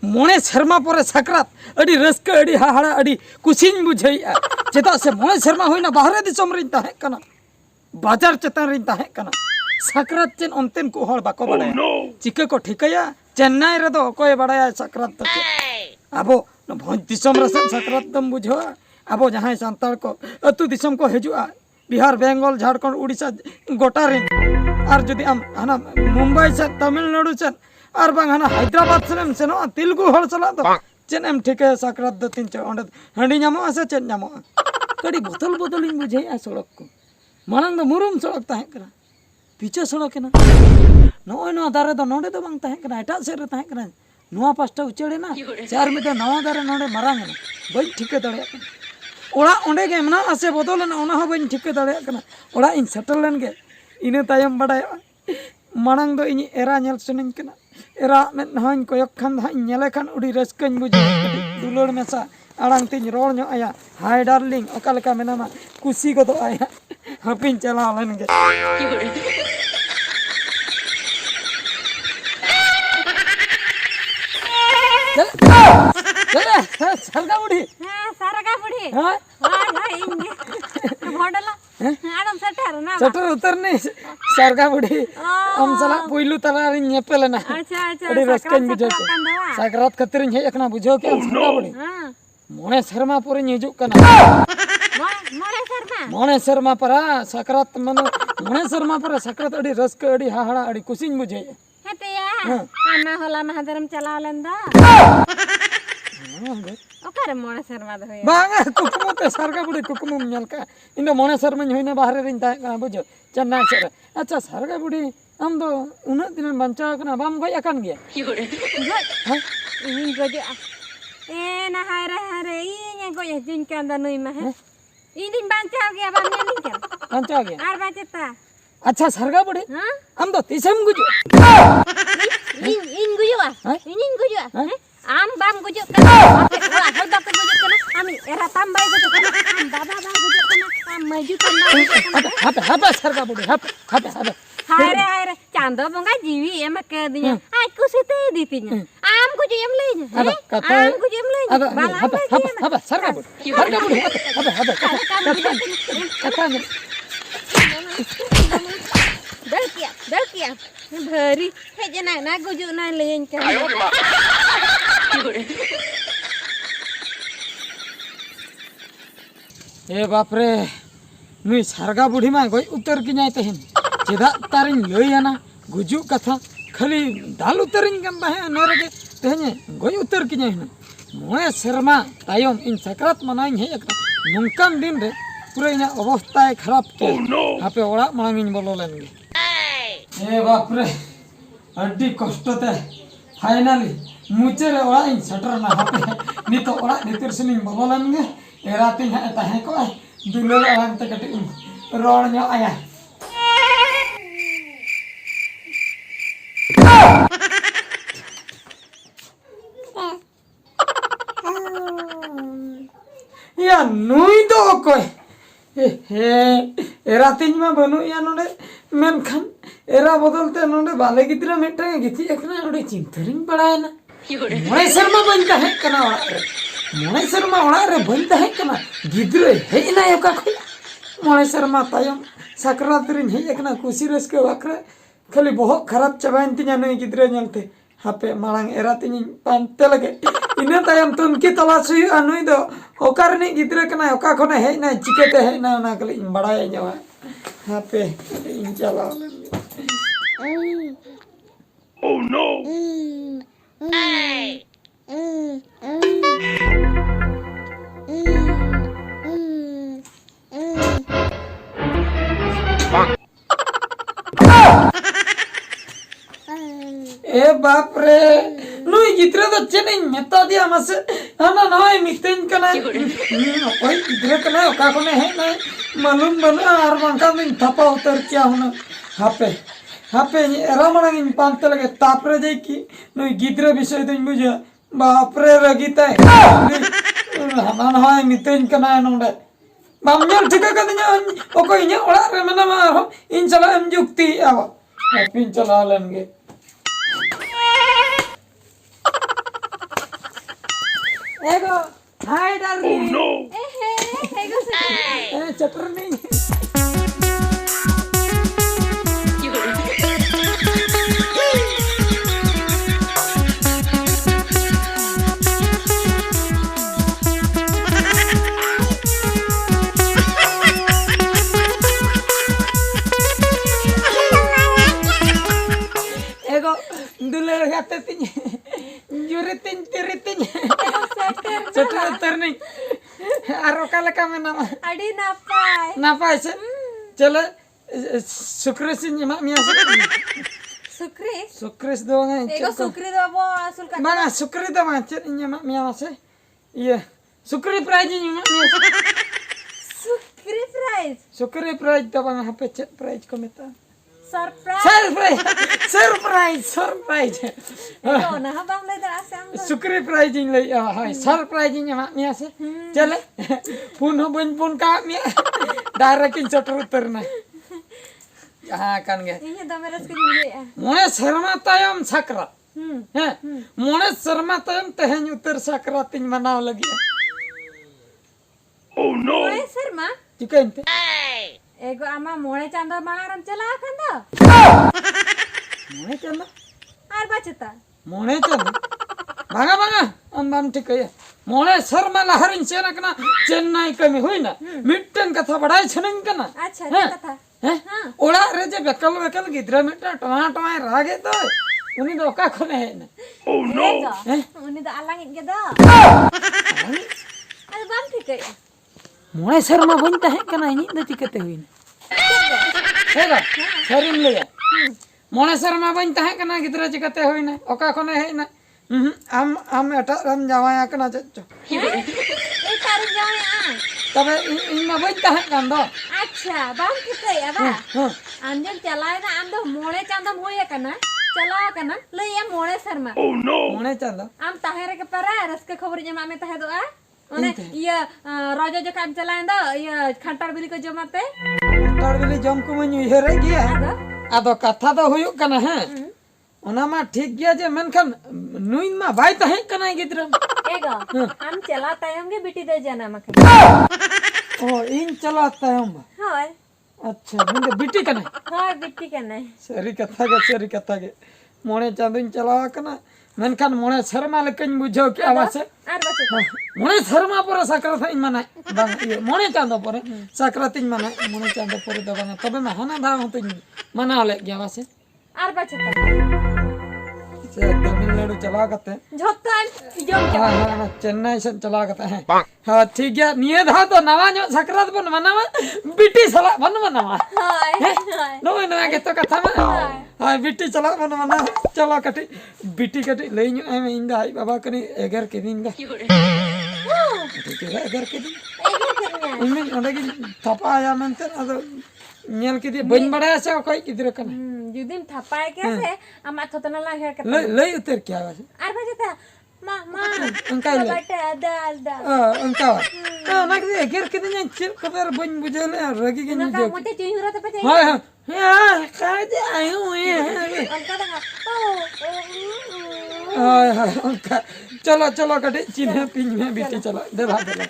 मोने शर्मा पर साकरात अड़ी रस्क अड़ी हाहाड़ा अड़ी कुसिन बुझाइया चेदा से मोने शर्मा होइना बाहरे दिसम रिन ताहे कना बाजार चेतान रिन ताहे कना साकरात चेन ओंतेन को हड़ बाको बाड़ाया चिके को ठिकया चेन्नई रे दो कोय बाड़ाया साकरात तो आबो भोज दिसम रसन साकरात दम बुझवा आबो जहां सांताल को अतु दिसम को हेजुआ बिहार बेंगल झारखंड उड़ीसा गोटा रिन आर जदि आम हाना मुंबई से तमिलनाडु से और बांग हाना हैदराबाद से सेनो तेलुगु हड़ चला तो चेन एम ठिके साकरात द तीन चे ओंडे हंडी नामो से चेन नामो कड़ी बोतल बोतल इन बुझाइया सड़क को मानंग द मुरुम सड़क ताहे कना पीछे सड़क है ना नोय नो दारे दो नोडे दो बांग ताहे कना एटा से रे ताहे कना नोआ पास्टा उचेड़े ना चार में नवा दारे नोडे मारांग ना बई ठिके दड़े ओड़ा ओंडे गे मना आसे बदल ना ओना हो बई ठिके दड़े कना ओड़ा इन सेटल लेन गे इने तायम बडाय मानंग दो इन एरा नेल सुनिन कना एरा में हाइन कोयक खान दा नेले खान उडी रस्कन बुझे दुलोड़ मेसा आड़ांग तिन रोड़ नो आया हाय डार्लिंग ओका लेका मेनामा कुसी को तो आया हपिन चला लेन गे चले सरगा बुढ़ी हां सरगा बुढ़ी हां हां इंगे भोडला आडम सटर ना सटर उतरने सरगा बुढ़ी हम सला पुइलु तला रि नेपेल ना अच्छा अच्छा अड़ी रस्कन बुझे साकरात खतिर हे एकना बुझो के सरगा बुढ़ी हां मोने शर्मा पुरे हिजुक कना मोने शर्मा परा साकरात मनो मोने शर्मा परा साकरात अड़ी रस्क अड़ी हाहाड़ा अड़ी कुसिन बुझे हेतया आना होला महाधरम चला लेंदा ओकर मोने शर्मा द होय बांगा कुकुम ते सरगा बुढ़ी कुकुम नेल का इनो मोने शर्मा होइना बाहरे रिन ताहे कना बुझो चन्ना से अच्छा सरगा बुढ़ी हम दो उना दिन बंचा कना बाम गय अकन गया हां इन गज ए ना हारे इन गय जिन के अंदर नई में है इन दिन बंचा गया बाम ने नहीं क्या बंचा गया आर बचता अच्छा सरगा बुढ़ी हां हम दो तिसम गुजो इन गुजुआ इन गुजुआ आम बाम गुजो कना ओला हलदा पे गुजो कना आमी एरा ताम बाई गुजो कना आम बाबा बा गुजो कना आम मजू कना हप सरगा बुढ़ी हप हाय रे चांदो बंगा जीवी एम के दिया आ कुसिते दीतिnya आम गुजो एम लेज आम गुजो एम लेज हप सरगा बुढ़ी हप कथा दलकिया भरी हे जना ना गुजो ना लेन के ए बाप रे नुई सरगा बुढ़ी मा गई उतर की जाय तहन चेदा तारिन लइयाना गुजु कथा खाली दाल उतरिन कन बाहे नरे के तहन गई उतर की जाय मोए शर्मा तायम इन साकरात मनाइन हे एक नंकान दिन रे पूरा इन अवस्था खराब के हापे ओड़ा मांग इन बोलो लेन गे ए बाप रे अड्डी कष्टते फाइनली मुचे रे ओड़ा इन सटर ना हापे नितो ओड़ा नितिर सुनिन बोलो लेन गे एराती है ताहे को दुलोड़ आराम ते कटी रोड़ नो आया या नुई दो कोई हे एरातिन मा बनु या नोडे मेनखान एरा बदलते नोडे बाले गिद्रा मेटा गिथि एकना नोडे चिंतरिन पड़ाय ना मोने शर्मा बनता है कना मोने शर्मा ओड़ा रे बनता है कना गिद्रे हे ना योका खोला मोने शर्मा तायम साकरात रिन हे एकना कुसी रस्के वाकरे खाली बहुत खराब चबाइन तिना नई गिद्रे नेलते हापे मांग एरातिन पांते लगे इने तायम तुनकी तलाश हुई अनुई दो ओकार ने गिद्रे कना ओका खने हे ना चिकेते हे ना ना कली बड़ाय जवा हापे इन चला Oh no! ए बाप रे नुई गिद्रे तो चेने मेता दिया मसे हाना नय मितेन कना ओई गिद्रे कना ओका कोने है ना मालूम बना आर बांका दिन थपा उतर क्या होना हापे एरा मांग इन पांते लगे तापरे जाई की नुई गिद्रे विषय दिन बुझा बाप रे रगिता हाना नय मितेन कना नोडे bam nyel tiga katanya pokoknya orang remena mah insya Allah em jukti awak insya Allah lagi ego hai darling ego sukri catur nih ego dulu kata tinya juritin tiritin catur nih arokala kami nama adi napai napa sih चलो शुक्र से मिया sukri शुक्र से दो हैं ego sukri do bo asul ka बना शुक्र तो माचे मिया से ये शुक्र प्राइज मिया sukri prize शुक्र प्राइज तो बना पे चेक प्राइज को मिता surprise surprise ego nah bang le da asam शुक्र प्राइज ले हाय सरप्राइज मिया से चले पुन हो बन पुन का मिया डायरेक्ट इन चटर उतरना हाँ kan ge ini do meres ke ni मोने शर्मा तायम sakrat हैं मोने शर्मा तायम तेहन उतर sakrat इन मनाव लगी oh no moe sarma chicken ते ego ama moe chanda mangaram chala kan do मोने चंदा ar bachata मोने चंदा भागा भागा अंबाम ठीक है मोने शर्मा लहरिन सेना कना चेन्नई कमी हुई ना मिट्टन कथा बढ़ाई छनन कना acha kata हैं ओड़ा रे जे बेकल बेकल गिद्रा मिट्टा टमा टमा रागे तो उनी दो का खने है ना oh no uni do alangit ge do ar bang thik ya मोने शर्मा बनता है कना इनी दो चिकते हुई ना हेगा शरीम ले मोने शर्मा बनता है कना गिद्रा चिकते हुई ना ओका खने है ना am eta ram jawaya kena cecok e tar jawe a तबे इन में बनता है kan do acha bang thik ya ba anjam chalai na am do moe chanda moe kana chala kana le ya moe sarma oh no मोने चंदा am tahere ke para raske khabar jama me tahe do a one iya raja jo kam chalain do iya khantar bili ko jamate तार बिली जम को मन हेरे गया ado आदो कथा तो हुयो कना है ओना मा ठीक गया जे मनखन नुइन मा भाई त है कना गिद्रा ego am chala tayam ge biti de jana makhe ओ इन चलाता है हम hoy अच्छा मुंडे बिटी कना hoy biti kana सरी कथा के मोने चांदिन चलावा कना मनखन मोने शर्मा लकन बुझो के आवाज है ar bachata मोने शर्मा पर सकरत इन माने बांग ये मोने चांदो पर सकरत इन माने मोने चांदो पर दबाना तबे में हना धा होत मना ले गया आवाज है ar bachata से तमिलनाडु चला करते हैं jhotan jom हाँ हाँ चेन्नई से चला करते हैं हाँ ठीक है निये धा तो नवा जो सकरात बन मनावा बिटी सला बन मनावा hoy hoy नो नो के तो कथा में हाँ बिटी चला बन मना चला कटी बिटी कटी ले न्यू एम इंदा आई बाबा कनी एगर के दिन दा ठीक है एगर के दिन ego kirnya इनमें ओंडे की थपा आया मनते अदो nyel kidi bany bada se koy kidira kana judim thapai ke se ama thotana la her kata le uter kya was ar bachata ma Engkau le? bata ada engkau nak de ger kidi nyen chil khabar bany bujale ragi ke na nyen ka jok mote chui hura ta pacha हाय हाय काय दे आयो ये angka da हाय हाय चलो चलो कटे चिन्ह pin में बेटी चलो दे भाग दे